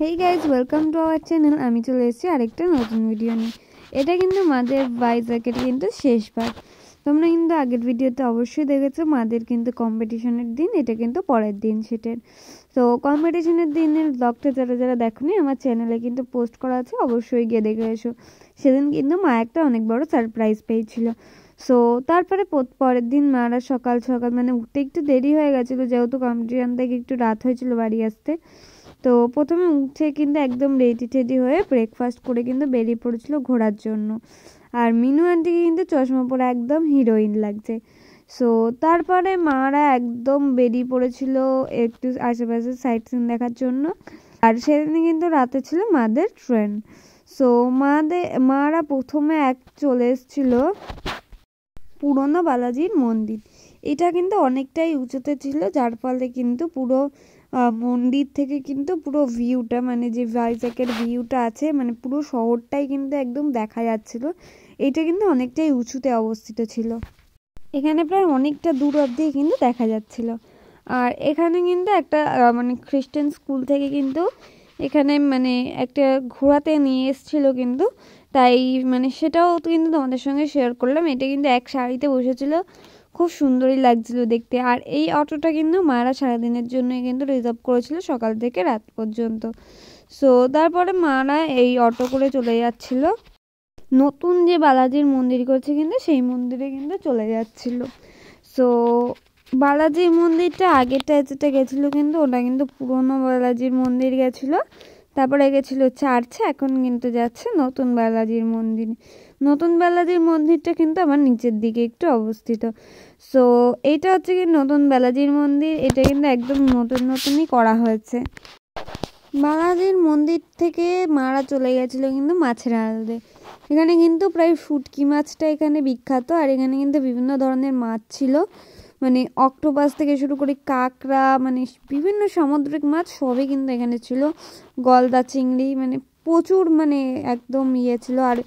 Hey guys, welcome to our channel. আমি চলে এসেছি আরেকটা নতুন ভিডিও নিয়ে। এটা কিন্তু মাদের ভাইজ্যাকের কিন্তু শেষ পার্ট। তোমরা কিন্তু আগের ভিডিওতে অবশ্যই দেখেছো মাদের কিন্তু কম্পিটিশনের দিন, এটা কিন্তু পরের দিন সেটার। তো কম্পিটিশনের দিনের ব্লগটা যারা যারা দেখোনি আমার চ্যানেলে কিন্তু পোস্ট করা আছে, অবশ্যই গিয়ে দেখে এসো। সেদিন কিন্তু মা একটা অনেক বড় সারপ্রাইজ পেয়েছিল। সো তারপরে পরের দিন মারা সকাল সকাল মানে উঠতে একটু দেরি হয়ে গেছিলো, যেহেতু কম্পিটিশন থেকে একটু রাত হয়েছিল বাড়ি আসতে। তো প্রথমে উঠে কিন্তু একদম রেডি টেডি হয়ে ব্রেকফাস্ট করে কিন্তু বেরিয়ে পড়েছিল ঘোরার জন্য। আর মিনু আন্টিকে কিন্তু চশমা পরে একদম হিরোইন লাগছে। সো তারপরে মারা একদম বেরিয়ে পড়েছিল একটু আশেপাশে সাইট সিন দেখার জন্য। আর সেদিনে কিন্তু রাতে ছিল মাদের ট্রেন। সো মারা প্রথমে চলে এসেছিল পুরনো বালাজির মন্দির। এটা কিন্তু অনেকটাই উঁচুতে ছিল, যার ফলে কিন্তু পুরো মন্দির থেকে কিন্তু পুরো ভিউটা মানে যে ভাইজ্যাকের ভিউটা আছে মানে পুরো শহরটাই কিন্তু একদম দেখা যাচ্ছিল। এটা কিন্তু অনেকটাই উঁচুতে অবস্থিত ছিল, এখানে প্রায় অনেকটা দূর অবধি কিন্তু দেখা যাচ্ছিল। আর এখানে কিন্তু একটা মানে খ্রিস্টান স্কুল থেকে কিন্তু এখানে মানে একটা ঘোরাতে নিয়ে এসেছিলো কিন্তু, তাই মানে সেটাও কিন্তু তোমাদের সঙ্গে শেয়ার করলাম। এটা কিন্তু এক শাড়িতে বসেছিল, খুব সুন্দরই লাগছিল দেখতে। আর এই অটোটা কিন্তু মারা সারাদিনের জন্য কিন্তু রিজার্ভ করেছিল সকাল থেকে রাত পর্যন্ত। সো তারপরে মারা এই অটো করে চলে যাচ্ছিল নতুন যে বালাজির মন্দির করছে কিন্তু সেই মন্দিরে কিন্তু চলে যাচ্ছিল। সো বালাজির মন্দিরটা আগেরটা যেটা গেছিলো কিন্তু ওটা কিন্তু পুরনো বালাজির মন্দির গেছিলো, তারপরে গেছিলো চার্চে, এখন কিন্তু যাচ্ছে নতুন বালাজির মন্দির। নতুন বালাজির মন্দিরটা কিন্তু আমার নিচের দিকে একটু অবস্থিত। সো এইটা হচ্ছে কি নতুন বালাজির মন্দির, এটা কিন্তু একদম নতুনই করা হয়েছে। বালাজির মন্দির থেকে মারা চলে গেছিলো কিন্তু মাছের আড়তে। এখানে কিন্তু প্রায় শুটকি মাছটা এখানে বিখ্যাত। আর এখানে কিন্তু বিভিন্ন ধরনের মাছ ছিল, মানে অক্টোপাস থেকে শুরু করে কাঁকড়া, মানে বিভিন্ন সামুদ্রিক মাছ সবই কিন্তু এখানে ছিল। গলদা চিংড়ি, মানে প্রচুর মানে একদম ছিল। আর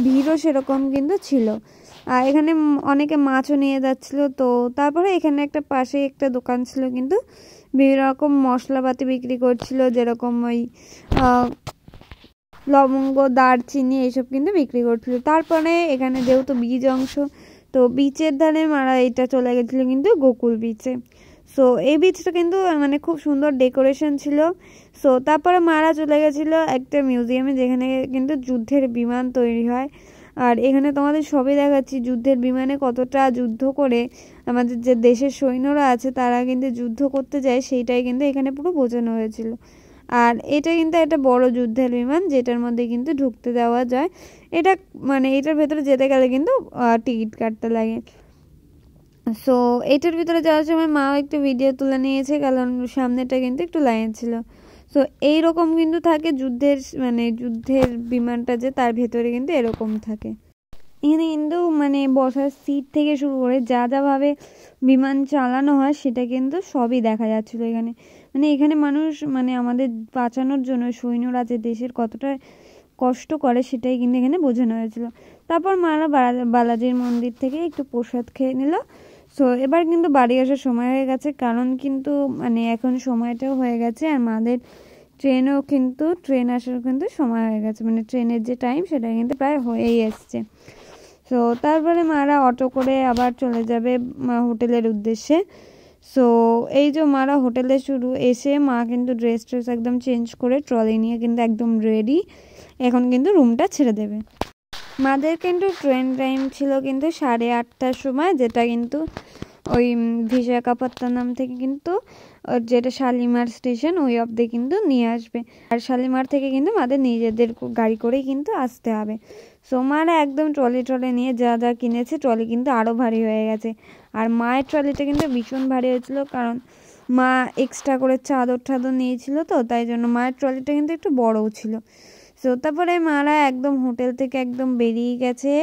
ভিড়ও সেরকম কিন্তু ছিল। আর এখানে অনেকে মাছও নিয়ে যাচ্ছিল। তো তারপরে এখানে একটা পাশে একটা দোকান ছিল কিন্তু বিভিন্ন রকম মশলাপাতি বিক্রি করছিল, যেরকম ওই লবঙ্গ, দারচিনি এইসব কিন্তু বিক্রি করছিল। তারপরে এখানে যেহেতু বীজ অংশ, তো বিচের ধারে মারা এটা চলে গেছিলো কিন্তু গোকুল বিচে। সো এই বিচটা কিন্তু মানে খুব সুন্দর ডেকোরেশন ছিল। সো তারপরে মারা চলে গেছিলো একটা মিউজিয়ামে, যেখানে কিন্তু যুদ্ধের বিমান তৈরি হয়। আর এখানে তোমাদের সবই দেখাচ্ছি যুদ্ধের বিমানে কতটা যুদ্ধ করে আমাদের যে দেশের সৈন্যরা আছে তারা কিন্তু যুদ্ধ করতে যায়, সেইটাই কিন্তু এখানে পুরো বোঝানো হয়েছিল। আর এটা কিন্তু একটা বড় যুদ্ধের বিমান, যেটার মধ্যে কিন্তু ঢুকতে দেওয়া যায়। এটা মানে এটার ভেতরে যেতে গেলে কিন্তু টিকিট কাটতে লাগে। সো এটার ভিতরে যাওয়ার সময় মাও একটু ভিডিও তুলে নিয়েছে, কারণ সামনেটা কিন্তু একটু লাইন ছিল। সো এইরকম কিন্তু থাকে যুদ্ধের বিমানটা যে তার ভেতরে কিন্তু এরকম থাকে। এখানে কিন্তু মানে বসার সিট থেকে শুরু করে যা ভাবে বিমান চালানো হয় সেটা কিন্তু সবই দেখা যাচ্ছিলো এখানে। মানে এখানে মানুষ মানে আমাদের বাঁচানোর জন্য সৈন্যরা যে দেশের কতটা কষ্ট করে সেটাই কিন্তু এখানে বোঝানো হয়েছিল। তারপর মারা বালাজির মন্দির থেকে একটু প্রসাদ খেয়ে নিল। সো এবার কিন্তু বাড়ি আসার সময় হয়ে গেছে, কারণ কিন্তু মানে এখন সময়টাও হয়ে গেছে। আর মাদের ট্রেন আসার কিন্তু সময় হয়ে গেছে, মানে ট্রেনের যে টাইম সেটা কিন্তু প্রায় হয়েই এসছে। সো তারপরে মারা অটো করে আবার চলে যাবে হোটেলের উদ্দেশ্যে। সো এই যে মারা হোটেলে এসে মা কিন্তু ড্রেস একদম চেঞ্জ করে ট্রলি নিয়ে কিন্তু একদম রেডি, এখন কিন্তু রুমটা ছেড়ে দেবে। মাদের কিন্তু ট্রেন টাইম ছিল কিন্তু 8:30টার সময়, যেটা কিন্তু ওই বিশাখাপত্তনম থেকে কিন্তু যেটা শালিমার স্টেশন ওই অবধি কিন্তু নিয়ে আসবে। আর শালিমার থেকে কিন্তু মাদের নিজেদের গাড়ি করেই কিন্তু আসতে হবে। সো মারা একদম ট্রলি নিয়ে যা কিনেছে, ট্রলি কিন্তু আরও ভারী হয়ে গেছে। আর মায়ের ট্রলিটা কিন্তু ভীষণ ভারী হয়েছিল, কারণ মা এক্সট্রা করে চাদর নিয়েছিল, তো তাই জন্য মায়ের ট্রলিটা কিন্তু একটু বড়ও ছিল। সো তারপরে মারা একদম হোটেল থেকে একদম বেরিয়ে গেছে।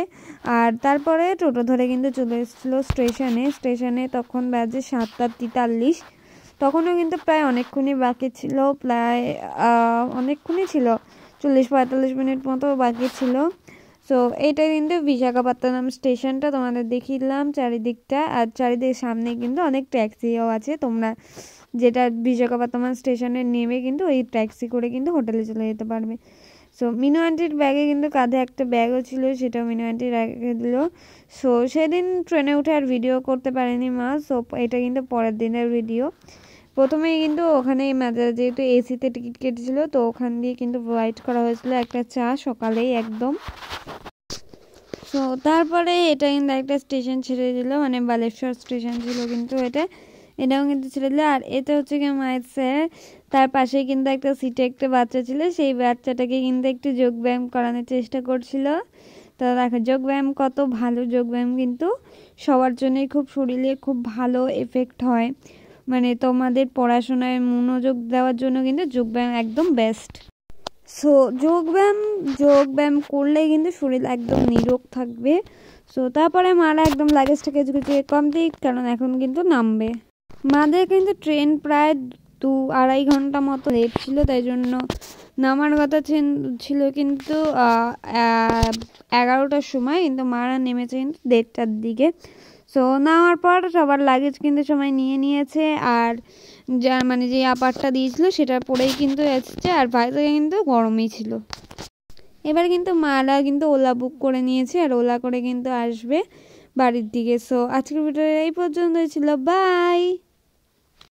আর তারপরে টোটো ধরে কিন্তু চলে এসেছিলো স্টেশনে তখন বাজে 7:43। তখনও কিন্তু প্রায় অনেকক্ষণই বাকি ছিল, প্রায় অনেকক্ষণই ছিল, 40-45 মিনিট মতো বাকি ছিল। সো এইটা কিন্তু বিশাখাপত্তনম স্টেশনটা তোমাদের দেখিলাম চারিদিকটা। আর চারিদিক সামনে কিন্তু অনেক ট্যাক্সিও আছে, তোমরা যেটা বিশাখাপত্তনম স্টেশনে নেমে কিন্তু ওই ট্যাক্সি করে কিন্তু হোটেলে চলে যেতে পারবে। সো মিনু আন্টির ব্যাগে কিন্তু কাঁধে একটা ব্যাগও ছিল, সেটাও মিনু আন্টি রেখে দিল। সো সেদিন ট্রেনে উঠে আর ভিডিও করতে পারেনি মা। সো এটা কিন্তু পরের দিনের ভিডিও। প্রথমেই কিন্তু ওখানে যেহেতু এসিতে টিকিট কেটেছিল, তো ওখান দিয়ে কিন্তু প্রোভাইড করা হয়েছিল একটা চা সকালেই একদম। তো তারপরে এটা কিন্তু একটা স্টেশন ছেড়ে দিল, মানে বালেশ্বর স্টেশন ছিল কিন্তু এটাও কিন্তু ছেড়ে দিল। আর এটা হচ্ছে কি মায়ের স্যার, তার পাশে কিন্তু একটা সিটে একটা বাচ্চা ছিল, সেই বাচ্চাটাকে কিন্তু একটু যোগব্যায়াম করানোর চেষ্টা করছিল। তো দেখো যোগব্যায়াম কত ভালো, যোগব্যায়াম কিন্তু সবার জন্যই খুব শরীরে খুব ভালো এফেক্ট হয়, মানে তোমাদের পড়াশোনায় মনোযোগ দেওয়ার জন্য কিন্তু যোগব্যায়াম একদম বেস্ট। সো যোগব্যায়াম করলে কিন্তু শরীর একদম নিরোগ থাকবে। সো তারপরে মারা একদম লাগেজটাকে গুছিয়ে কমপ্লিট, কারণ এখন কিন্তু নামবে। মাদের কিন্তু ট্রেন প্রায় 2-2.5 ঘন্টা মতো লেট ছিল, তাই জন্য নামার কথা ছিল কিন্তু 11টার সময়, কিন্তু মারা নেমেছে কিন্তু 1:30টার দিকে। সো নামার পর সবার লাগেজ কিন্তু সবাই নিয়ে নিয়েছে, আর যা মানে যে আপারটা দিয়েছিল সেটার পরেই কিন্তু এসছে, আর ভাইজাগে কিন্তু গরমই ছিল। এবার কিন্তু মারা কিন্তু ওলা বুক করে নিয়েছে, আর ওলা করে কিন্তু আসবে বাড়ির দিকে। সো আজকের ভিডিও এই পর্যন্তই ছিল, বাই।